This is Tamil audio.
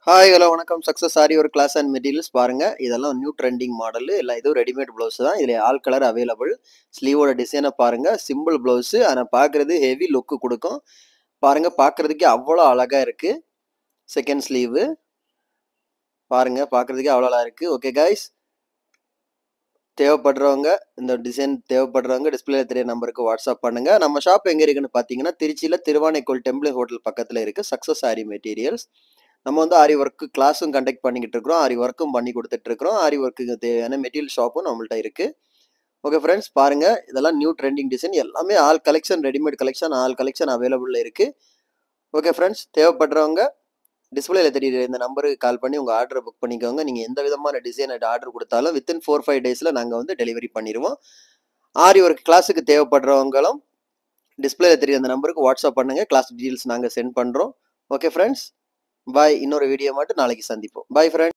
ஹாய் ஹலோ வணக்கம் சக்ஸஸ் ஆரி ஒரு கிளாஸ் அண்ட் மெட்டீரியல்ஸ் பாருங்க. இதெல்லாம் நியூ ட்ரெண்டிங் மாடல். எல்லாம் இதுவும் ரெடிமேட் ப்ளவுஸ் தான். இதில் ஆல் கலர் அவைலபிள். ஸ்லீவோட டிசைனை பாருங்க. Simple blouse. ஆனால் பார்க்குறது ஹெவி லுக்கு கொடுக்கும். பாருங்க, பார்க்குறதுக்கே அவ்வளோ அழகாக இருக்கு. செகண்ட் ஸ்லீவு பாருங்க, பார்க்குறதுக்கே அவ்வளோ அழகாக இருக்கு. ஓகே கைஸ், தேவைப்படுறவங்க இந்த டிசைன் தேவைப்படுறவங்க டிஸ்பிளே தெரிய நம்பருக்கு வாட்ஸ்அப் பண்ணுங்க. நம்ம ஷாப் எங்கே இருக்குன்னு பார்த்தீங்கன்னா திருச்சியில் திருவானைக்கோள் டெம்பிள் ஹோட்டல் பக்கத்தில் இருக்கு. சக்ஸஸ் ஆரி மெட்டீரியல்ஸ். நம்ம வந்து ஆரி ஒர்க்கு கிளாஸும் கண்டக்ட் பண்ணிக்கிட்டு இருக்கிறோம். ஆரி ஒர்க்கும் பண்ணி கொடுத்துட்டு இருக்கிறோம். ஆரி ஒர்க்குக்கு தேவையான மெட்டீரியல் ஷாப்பும் நம்மள்ட்ட இருக்கு. ஓகே ஃப்ரெண்ட்ஸ், பாருங்க, இதெல்லாம் நியூ ட்ரெண்டிங் டிசைன். எல்லாமே all collection, readymade collection, all collection available இருக்கு. ஓகே ஃப்ரெண்ட்ஸ், தேவைப்படுறவங்க டிஸ்பிளேல தெரியுற இந்த நம்பருக்கு கால் பண்ணி உங்கள் ஆர்டரை புக் பண்ணிக்கோங்க. நீங்கள் எந்த விதமான டிசைன் ஆர்டர் கொடுத்தாலும் வித்தின் 4-5 டேஸில் நாங்கள் வந்து டெலிவரி பண்ணிடுவோம். ஆரி ஒர்க் கிளாஸுக்கு தேவைப்படுறவங்களும் டிஸ்பிளேல தெரியுற இந்த நம்பருக்கு வாட்ஸ்அப் பண்ணுங்க. கிளாஸ் டீட்டெயில்ஸ் நாங்கள் சென்ட் பண்ணுறோம். ஓகே ஃப்ரெண்ட்ஸ், பாய். இன்னொரு வீடியோ மட்டும் நாளைக்கு சந்திப்போம். Bye friends.